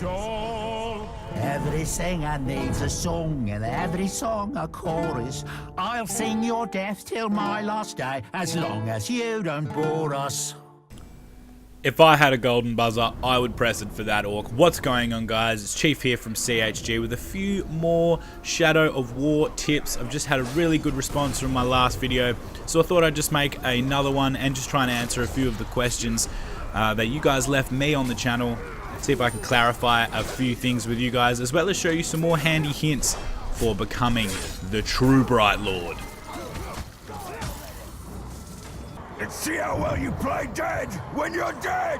doll. Every singer needs a song, and every song a chorus. I'll sing your death till my last day, as long as you don't bore us. If I had a golden buzzer, I would press it for that orc. What's going on, guys? It's Chief here from CHG with a few more Shadow of War tips. I've just had a really good response from my last video, so I thought I'd just make another one and just try and answer a few of the questions that you guys left me on the channel. See if I can clarify a few things with you guys, as well as show you some more handy hints for becoming the true Bright Lord. Let's see how well you play dead when you're dead!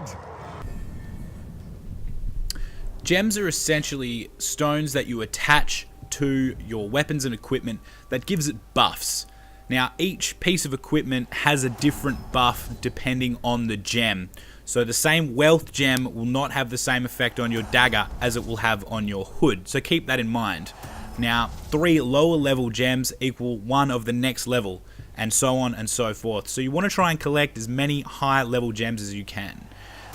Gems are essentially stones that you attach to your weapons and equipment that gives it buffs. Now, each piece of equipment has a different buff depending on the gem. So the same wealth gem will not have the same effect on your dagger as it will have on your hood. So keep that in mind. Now, 3 lower level gems equal 1 of the next level, and so on and so forth. So you want to try and collect as many high level gems as you can.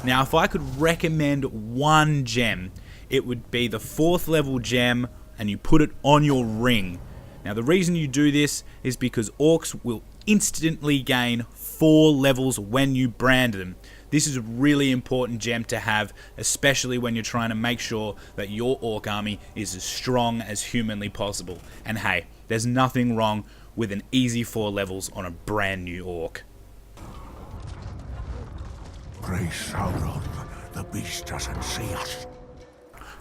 Now, if I could recommend one gem, it would be the 4th level gem, and you put it on your ring. Now, the reason you do this is because orcs will instantly gain 4 levels when you brand them. This is a really important gem to have, especially when you're trying to make sure that your orc army is as strong as humanly possible. And hey, there's nothing wrong with an easy 4 levels on a brand new orc. Praise Sauron, the beast doesn't see us.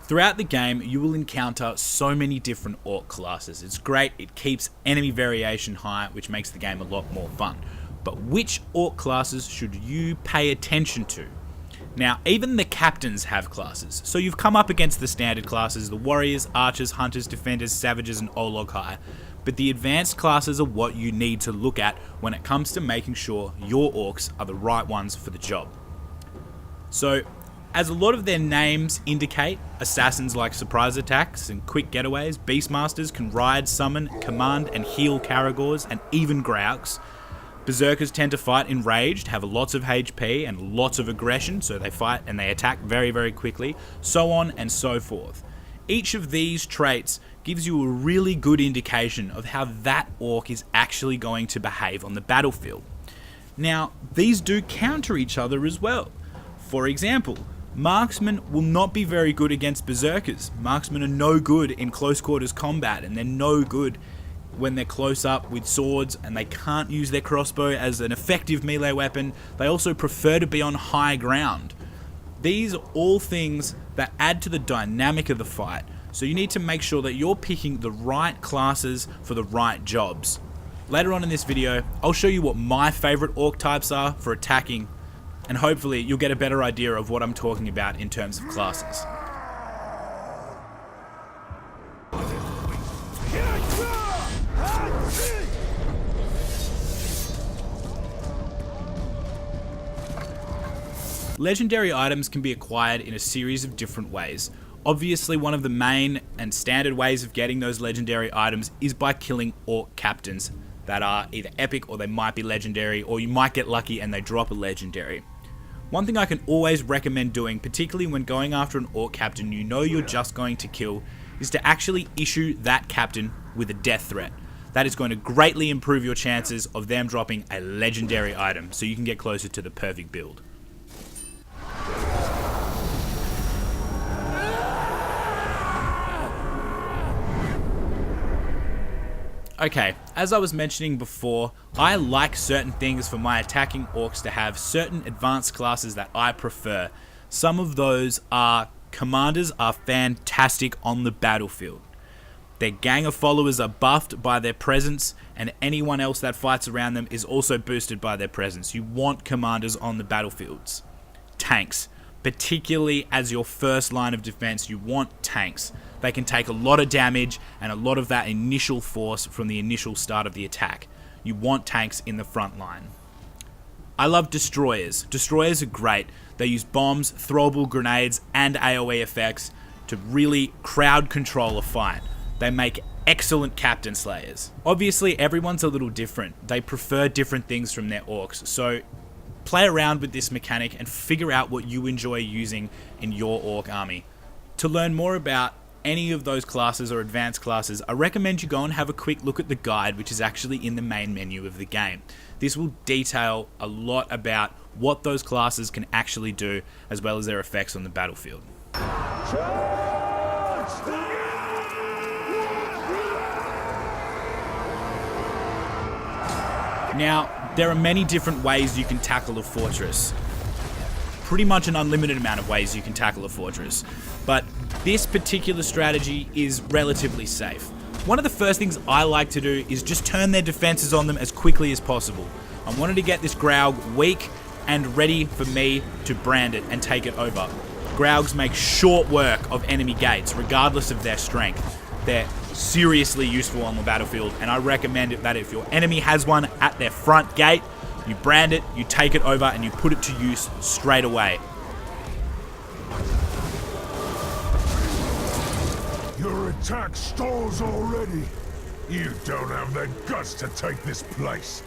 Throughout the game, you will encounter so many different orc classes. It's great, it keeps enemy variation high, which makes the game a lot more fun. But which orc classes should you pay attention to? Now, even the captains have classes. So you've come up against the standard classes, the warriors, archers, hunters, defenders, savages, and Olog-hai. But the advanced classes are what you need to look at when it comes to making sure your orcs are the right ones for the job. So, as a lot of their names indicate, assassins like surprise attacks and quick getaways, beastmasters can ride, summon, command, and heal Caragors, and even Grauks. Berserkers tend to fight enraged, have lots of HP and lots of aggression, so they fight and they attack very, very quickly, so on and so forth. Each of these traits gives you a really good indication of how that orc is actually going to behave on the battlefield. Now, these do counter each other as well. For example, marksmen will not be very good against berserkers. Marksmen are no good in close quarters combat, and they're no good when they're close up with swords, and they can't use their crossbow as an effective melee weapon. They also prefer to be on high ground. These are all things that add to the dynamic of the fight, so you need to make sure that you're picking the right classes for the right jobs. Later on in this video, I'll show you what my favorite orc types are for attacking, and hopefully you'll get a better idea of what I'm talking about in terms of classes. Legendary items can be acquired in a series of different ways. Obviously, one of the main and standard ways of getting those legendary items is by killing orc captains that are either epic or they might be legendary, or you might get lucky and they drop a legendary. One thing I can always recommend doing, particularly when going after an orc captain you know you're just going to kill, is to actually issue that captain with a death threat. That is going to greatly improve your chances of them dropping a legendary item, so you can get closer to the perfect build. Okay, as I was mentioning before, I like certain things for my attacking orcs to have certain advanced classes that I prefer. Some of those are commanders are fantastic on the battlefield. Their gang of followers are buffed by their presence, and anyone else that fights around them is also boosted by their presence. You want commanders on the battlefields. Tanks. Particularly as your first line of defense, you want tanks. They can take a lot of damage and a lot of that initial force from the initial start of the attack. You want tanks in the front line. I love destroyers. Destroyers are great. They use bombs, throwable grenades, and AoE effects to really crowd control a fight. They make excellent captain slayers. Obviously, everyone's a little different. They prefer different things from their orcs, so play around with this mechanic and figure out what you enjoy using in your orc army. To learn more about any of those classes or advanced classes, I recommend you go and have a quick look at the guide, which is actually in the main menu of the game. This will detail a lot about what those classes can actually do, as well as their effects on the battlefield. Now, there are many different ways you can tackle a fortress. Pretty much an unlimited amount of ways you can tackle a fortress. But this particular strategy is relatively safe. One of the first things I like to do is just turn their defenses on them as quickly as possible. I wanted to get this Graug weak and ready for me to brand it and take it over. Graugs make short work of enemy gates, regardless of their strength. They're seriously useful on the battlefield, and I recommend it that if your enemy has one at their front gate, you brand it, you take it over, and you put it to use straight away. Your attack stalls already. You don't have the guts to take this place.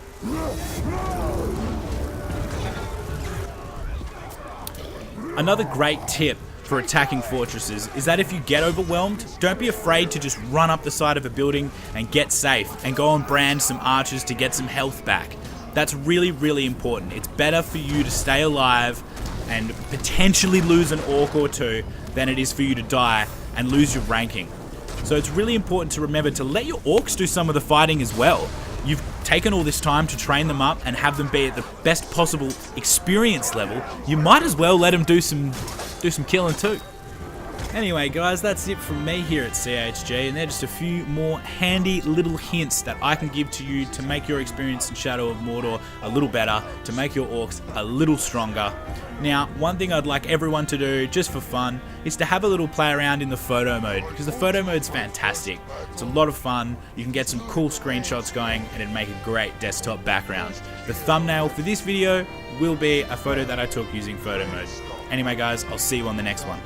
Another great tip for attacking fortresses is that if you get overwhelmed, don't be afraid to just run up the side of a building and get safe and go and brand some archers to get some health back. That's really, really important. It's better for you to stay alive and potentially lose an orc or two than it is for you to die and lose your ranking. So it's really important to remember to let your orcs do some of the fighting as well. You've taken all this time to train them up and have them be at the best possible experience level. You might as well let them do some killing too. Anyway guys, that's it from me here at CHG, and they're just a few more handy little hints that I can give to you to make your experience in Shadow of Mordor a little better, to make your orcs a little stronger. Now, one thing I'd like everyone to do, just for fun, is to have a little play around in the photo mode, because the photo mode's fantastic. It's a lot of fun, you can get some cool screenshots going, and it'd make a great desktop background. The thumbnail for this video will be a photo that I took using photo mode. Anyway guys, I'll see you on the next one.